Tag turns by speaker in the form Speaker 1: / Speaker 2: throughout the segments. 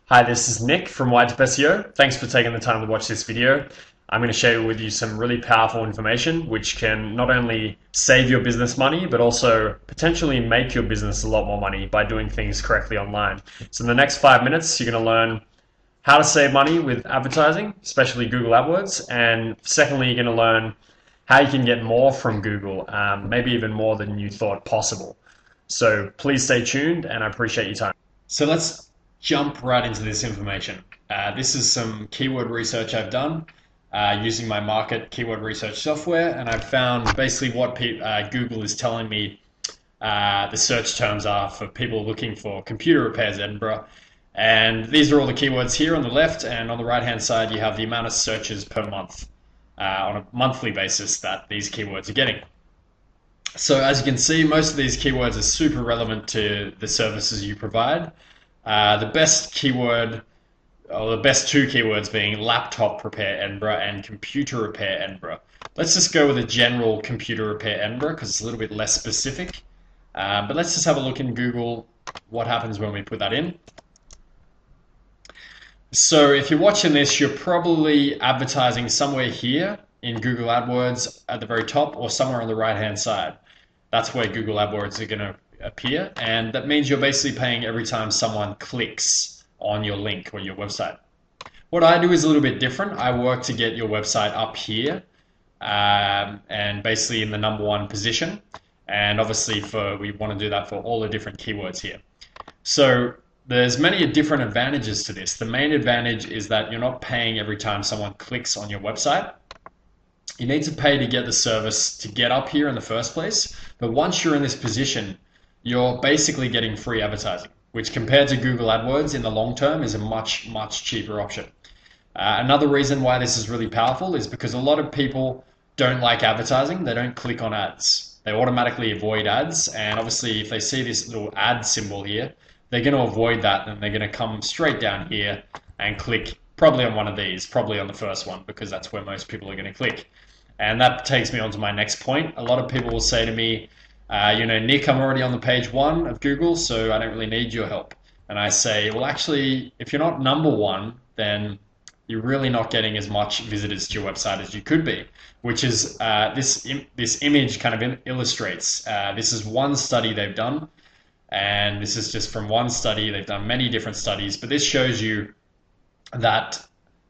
Speaker 1: Hi, this is Nick from Whitetip SEO. Thanks for taking the time to watch this video. I'm going to share with you some really powerful information which can not only save your business money, but also potentially make your business a lot more money by doing things correctly online. So in the next 5 minutes, you're going to learn how to save money with advertising, especially Google Adwords. And secondly, you're going to learn how you can get more from Google, maybe even more than you thought possible. So please stay tuned and I appreciate your time. So let's jump right into this information. This is some keyword research I've done using my market keyword research software, and I've found basically what Google is telling me the search terms are for people looking for computer repairs Edinburgh. And these are all the keywords here on the left, and on the right hand side you have the amount of searches per month on a monthly basis that these keywords are getting. So as you can see, most of these keywords are super relevant to the services you provide. The best keyword, or the best two keywords being laptop repair Edinburgh and computer repair Edinburgh. Let's just go with a general computer repair Edinburgh because it's a little bit less specific. But let's just have a look in Google what happens when we put that in. So if you're watching this, you're probably advertising somewhere here in Google AdWords at the very top or somewhere on the right hand side. That's where Google AdWords are going to appear, and that means you're basically paying every time someone clicks on your link or your website. What I do is a little bit different. I work to get your website up here and basically in the #1 position, and obviously we want to do that for all the different keywords here. So there's many different advantages to this. The main advantage is that you're not paying every time someone clicks on your website. You need to pay to get the service to get up here in the first place, but once you're in this position, you're basically getting free advertising, which compared to Google AdWords in the long term is a much, much cheaper option. Another reason why this is really powerful is because a lot of people don't like advertising. They don't click on ads. They automatically avoid ads, and obviously if they see this little ad symbol here, they're going to avoid that, and they're going to come straight down here and click probably on one of these, probably on the first one, because that's where most people are going to click. And that takes me on to my next point. A lot of people will say to me, Nick, I'm already on the page 1 of Google, so I don't really need your help. And I say, well, actually, if you're not #1, then you're really not getting as much visitors to your website as you could be, which is this image kind of illustrates. This is one study they've done, and this is just from one study. They've done many different studies, but this shows you that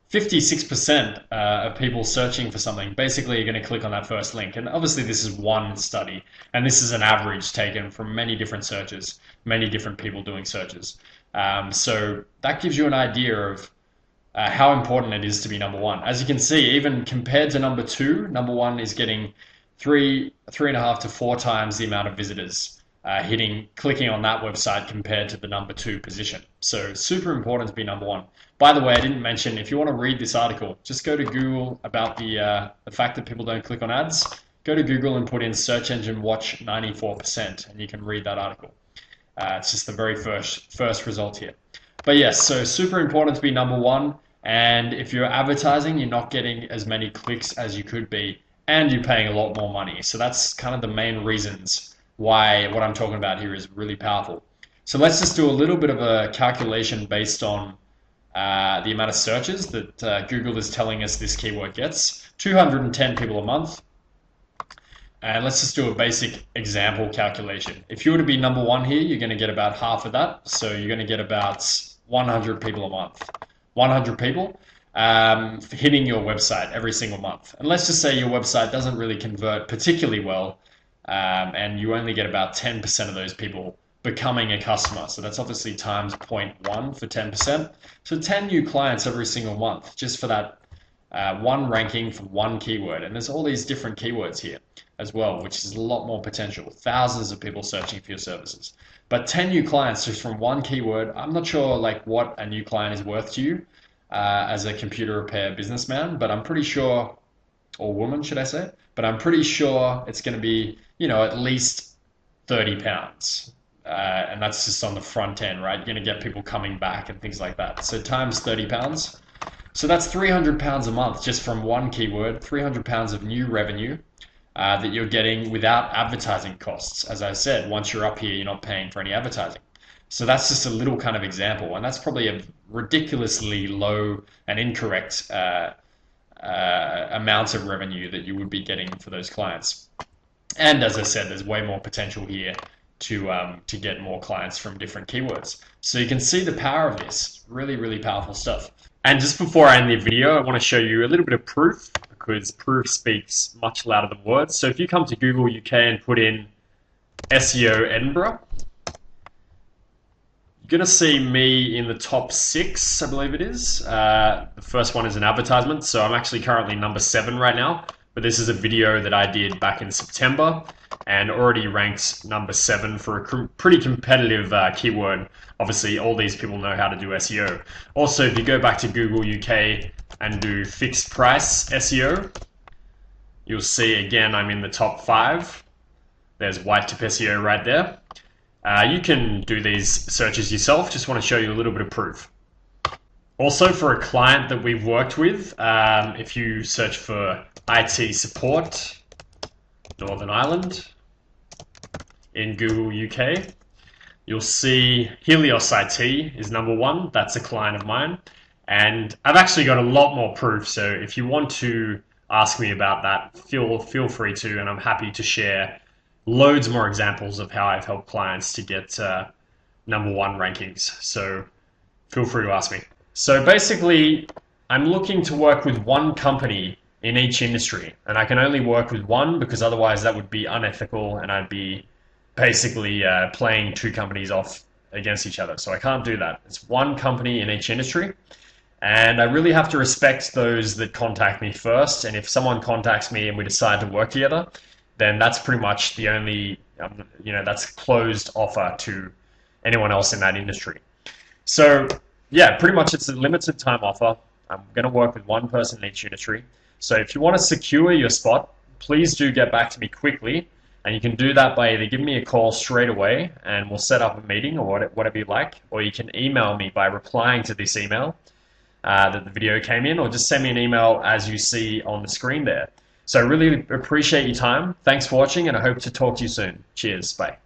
Speaker 1: 56% of people searching for something basically are going to click on that first link. And obviously this is one study, and this is an average taken from many different searches, many different people doing searches. So that gives you an idea of how important it is to be #1. As you can see, even compared to #2, #1 is getting 3.5 to 4 times the amount of visitors clicking on that website compared to the #2 position. So super important to be #1. By the way, I didn't mention, if you want to read this article, just go to Google about the fact that people don't click on ads. Go to Google and put in search engine watch 94%, and you can read that article. It's just the very first result here. But yes, so super important to be #1. And if you're advertising, you're not getting as many clicks as you could be, and you're paying a lot more money. So that's kind of the main reasons why what I'm talking about here is really powerful. So let's just do a little bit of a calculation based on the amount of searches that Google is telling us this keyword gets. 210 people a month. And let's just do a basic example calculation. If you were to be #1 here, you're going to get about half of that. So you're going to get about 100 people a month. 100 people hitting your website every single month. And let's just say your website doesn't really convert particularly well, and you only get about 10% of those people becoming a customer. So that's obviously times 0.1 for 10%. So 10 new clients every single month just for that one ranking for one keyword. And there's all these different keywords here as well, which is a lot more potential. Thousands of people searching for your services. But 10 new clients just from one keyword. I'm not sure like what a new client is worth to you as a computer repair businessman, but I'm pretty sure, or woman should I say, but I'm pretty sure it's going to be, at least £30. And that's just on the front end, right? You're going to get people coming back and things like that. So times £30. So that's £300 a month just from one keyword, £300 of new revenue that you're getting without advertising costs. As I said, once you're up here, you're not paying for any advertising. So that's just a little kind of example, and that's probably a ridiculously low and incorrect amounts of revenue that you would be getting for those clients. And as I said, there's way more potential here to get more clients from different keywords. So you can see the power of this. Really, really powerful stuff. And just before I end the video, I want to show you a little bit of proof, because proof speaks much louder than words. So if you come to Google UK and put in SEO Edinburgh, you're going to see me in the top 6, I believe it is. The first one is an advertisement, so I'm actually currently number 7 right now, but this is a video that I did back in September and already ranks number 7 for a pretty competitive keyword. Obviously, all these people know how to do SEO. Also, if you go back to Google UK and do fixed price SEO, you'll see again I'm in the top 5. There's Whitetip SEO right there. You can do these searches yourself, just want to show you a little bit of proof. Also, for a client that we've worked with, if you search for IT support, Northern Ireland, in Google UK, you'll see Helios IT is number 1. That's a client of mine. And I've actually got a lot more proof, so if you want to ask me about that, feel free to, and I'm happy to share loads more examples of how I've helped clients to get number 1 rankings. So feel free to ask me. So basically, I'm looking to work with one company in each industry, and I can only work with one because otherwise that would be unethical and I'd be basically playing 2 companies off against each other. So I can't do that. It's one company in each industry, and I really have to respect those that contact me first. And if someone contacts me and we decide to work together, then that's pretty much the only, that's closed offer to anyone else in that industry. So yeah, pretty much it's a limited time offer. I'm going to work with one person in each industry. So if you want to secure your spot, please do get back to me quickly. And you can do that by either giving me a call straight away and we'll set up a meeting or whatever you like, or you can email me by replying to this email that the video came in, or just send me an email as you see on the screen there. So I really appreciate your time. Thanks for watching, and I hope to talk to you soon. Cheers. Bye.